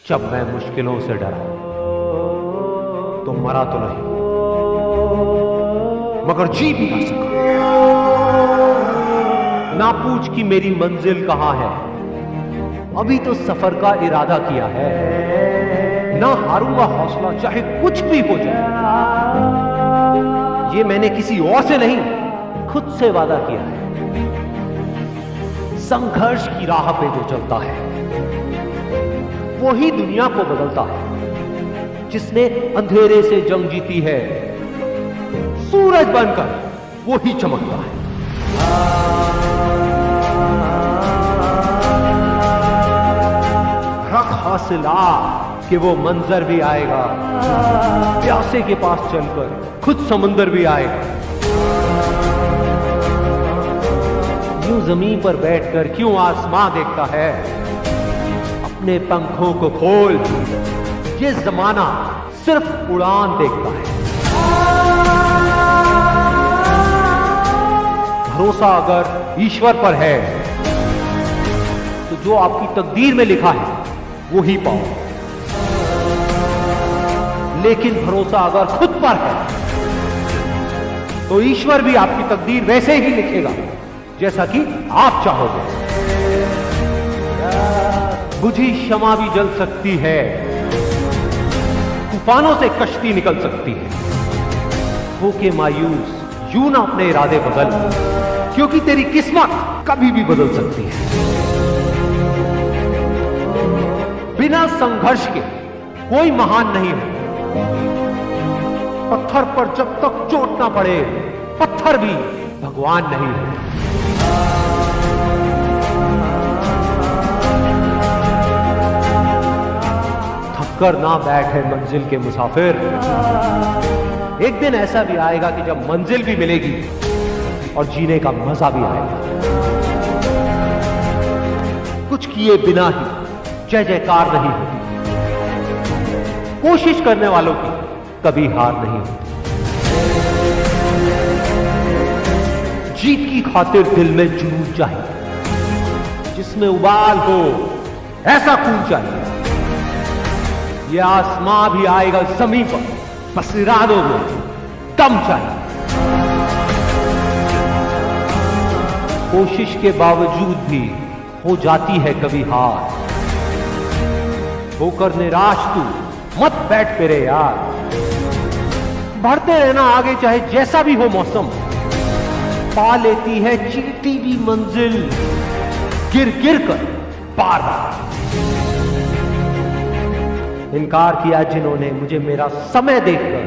जब मैं मुश्किलों से डरा तो मरा तो नहीं मगर जी भी ना सका। ना पूछ कि मेरी मंजिल कहां है, अभी तो सफर का इरादा किया है। ना हारूंगा हौसला चाहे कुछ भी हो जाए, ये मैंने किसी और से नहीं खुद से वादा किया है। संघर्ष की राह पे जो चलता है वो ही दुनिया को बदलता है। जिसने अंधेरे से जंग जीती है, सूरज बनकर वो ही चमकता है। रख हौसला कि वो मंजर भी आएगा, प्यासे के पास चलकर खुद समंदर भी आएगा। यूं जमीन पर बैठकर क्यों आसमां देखता है, अपने पंखों को खोल, ये जमाना सिर्फ उड़ान देखता है। भरोसा अगर ईश्वर पर है तो जो आपकी तकदीर में लिखा है वो ही पाओ, लेकिन भरोसा अगर खुद पर है तो ईश्वर भी आपकी तकदीर वैसे ही लिखेगा जैसा कि आप चाहोगे। बुझी शमा भी जल सकती है, तूफानों से कश्ती निकल सकती है। होके मायूस यूं ना अपने इरादे बदल, क्योंकि तेरी किस्मत कभी भी बदल सकती है। बिना संघर्ष के कोई महान नहीं है। पत्थर पर जब तक चोट ना पड़े, पत्थर भी भगवान नहीं है। थककर ना बैठे मंजिल के मुसाफिर, एक दिन ऐसा भी आएगा कि जब मंजिल भी मिलेगी और जीने का मजा भी आएगा। कुछ किए बिना ही जय जयकार नहीं होती, कोशिश करने वालों की कभी हार नहीं होती। जीत की खातिर दिल में जुनून चाहिए, जिसमें उबाल हो ऐसा खून चाहिए। यह आसमां भी आएगा जमीन पर, बस इरादों में दम चाहिए। कोशिश के बावजूद भी हो जाती है कभी हार, होकर निराश तू मत बैठ पेरे यार। बढ़ते रहना आगे चाहे जैसा भी हो मौसम, पा लेती है चीटी भी मंजिल गिर गिर कर पार। इनकार किया जिन्होंने मुझे मेरा समय देखकर,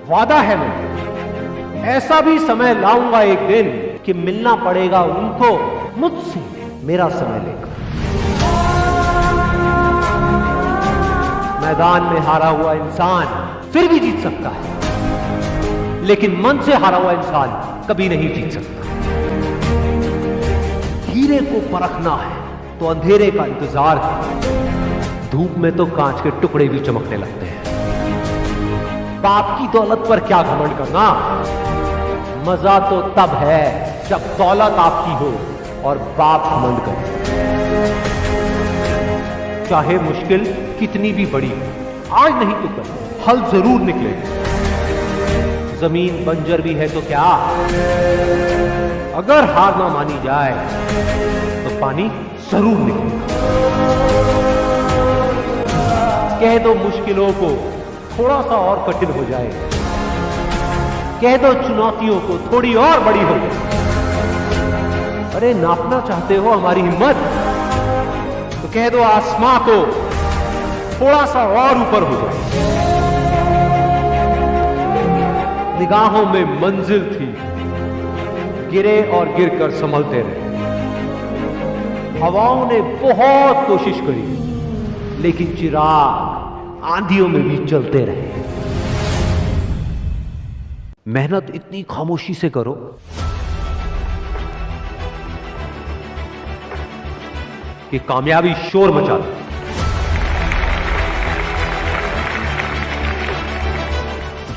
वादा है मैं ऐसा भी समय लाऊंगा एक दिन कि मिलना पड़ेगा उनको मुझसे मेरा समय लेकर। मैदान में हारा हुआ इंसान फिर भी जीत सकता है, लेकिन मन से हारा हुआ इंसान कभी नहीं जीत सकता। हीरे को परखना है तो अंधेरे का इंतजार है। धूप में तो कांच के टुकड़े भी चमकने लगते हैं। बाप की दौलत पर क्या घमंड करना, मजा तो तब है जब दौलत आपकी हो और बाप घमंड करे। चाहे मुश्किल कितनी भी बड़ी हो, आज नहीं तो कल हल जरूर निकलेगा। जमीन बंजर भी है तो क्या, अगर हार ना मानी जाए तो पानी जरूर निकलेगा। कह दो मुश्किलों को थोड़ा सा और कठिन हो जाए, कह दो चुनौतियों को थोड़ी और बड़ी हो जाए। अरे नापना चाहते हो हमारी हिम्मत, तो कह दो आसमां को थोड़ा सा और ऊपर हो जाए। निगाहों में मंजिल थी, गिरे और गिरकर संभलते रहे। हवाओं ने बहुत कोशिश करी, लेकिन चिराग आंधियों में भी चलते रहे। मेहनत इतनी खामोशी से करो कि कामयाबी शोर मचा दे।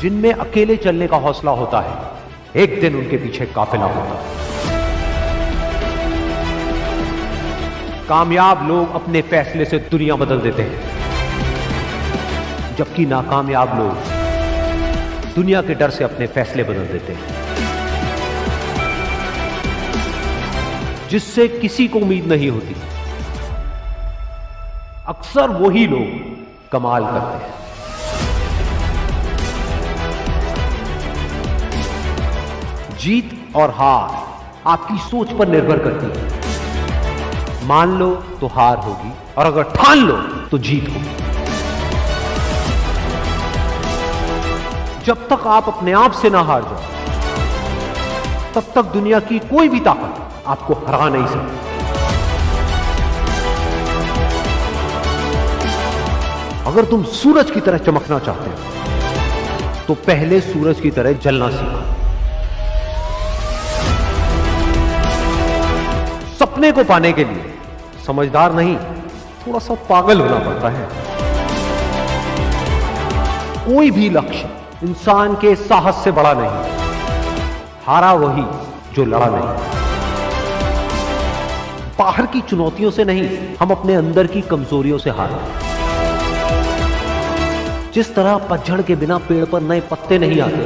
जिनमें अकेले चलने का हौसला होता है, एक दिन उनके पीछे काफिला होता है। कामयाब लोग अपने फैसले से दुनिया बदल देते हैं, जबकि नाकामयाब लोग दुनिया के डर से अपने फैसले बदल देते हैं। जिससे किसी को उम्मीद नहीं होती, अक्सर वही लोग कमाल करते हैं। जीत और हार आपकी सोच पर निर्भर करती है। मान लो तो हार होगी, और अगर ठान लो तो जीत होगी। जब तक आप अपने आप से ना हार जाओ, तब तक दुनिया की कोई भी ताकत आपको हरा नहीं सकती। अगर तुम सूरज की तरह चमकना चाहते हो, तो पहले सूरज की तरह जलना सीखो। सपने को पाने के लिए समझदार नहीं, थोड़ा सा पागल होना पड़ता है। कोई भी लक्ष्य इंसान के साहस से बड़ा नहीं। हारा वही जो लड़ा नहीं। बाहर की चुनौतियों से नहीं, हम अपने अंदर की कमजोरियों से हारे। जिस तरह पतझड़ के बिना पेड़ पर नए पत्ते नहीं आते,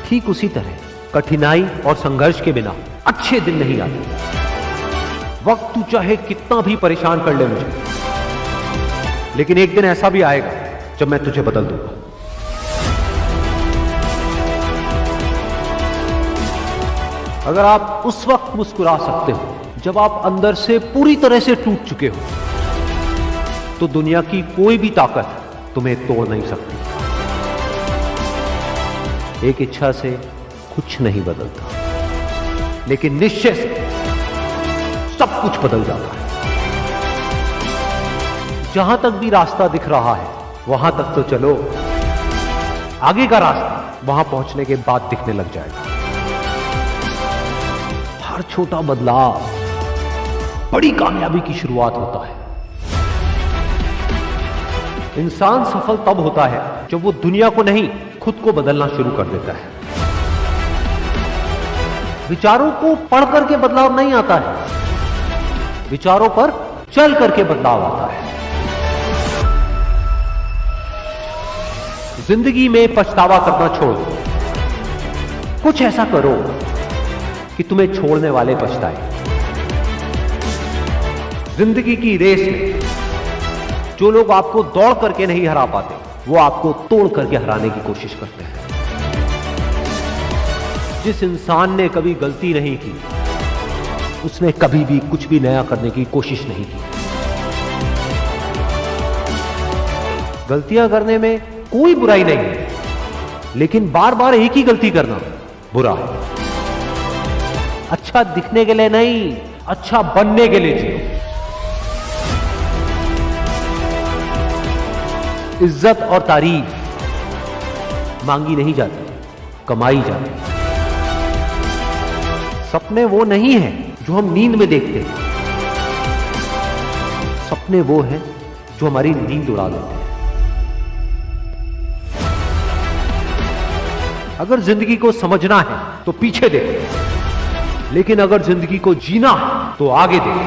ठीक उसी तरह कठिनाई और संघर्ष के बिना अच्छे दिन नहीं आते। वक्त तू चाहे कितना भी परेशान कर ले मुझे, लेकिन एक दिन ऐसा भी आएगा जब मैं तुझे बदल दूंगा। अगर आप उस वक्त मुस्कुरा सकते हो जब आप अंदर से पूरी तरह से टूट चुके हो, तो दुनिया की कोई भी ताकत तुम्हें तोड़ नहीं सकती। एक इच्छा से कुछ नहीं बदलता, लेकिन निश्चय से सब कुछ बदल जाता है। जहां तक भी रास्ता दिख रहा है, वहां तक तो चलो। आगे का रास्ता वहां पहुंचने के बाद दिखने लग जाएगा। हर छोटा बदलाव बड़ी कामयाबी की शुरुआत होता है। इंसान सफल तब होता है जब वो दुनिया को नहीं, खुद को बदलना शुरू कर देता है। विचारों को पढ़ करके बदलाव नहीं आता है, विचारों पर चल करके बदलाव आता है। जिंदगी में पछतावा करना छोड़ दो। कुछ ऐसा करो कि तुम्हें छोड़ने वाले पछताए। जिंदगी की रेस में जो लोग आपको दौड़ करके नहीं हरा पाते, वो आपको तोड़ करके हराने की कोशिश करते हैं। जिस इंसान ने कभी गलती नहीं की, उसने कभी भी कुछ भी नया करने की कोशिश नहीं की। गलतियां करने में कोई बुराई नहीं है, लेकिन बार बार एक ही गलती करना बुरा है। अच्छा दिखने के लिए नहीं, अच्छा बनने के लिए जियो। इज्जत और तारीफ मांगी नहीं जाती, कमाई जाती। सपने वो नहीं है जो हम नींद में देखते हैं, सपने वो हैं जो हमारी नींद उड़ा देते हैं। अगर जिंदगी को समझना है तो पीछे देखो, लेकिन अगर जिंदगी को जीना है तो आगे देखो।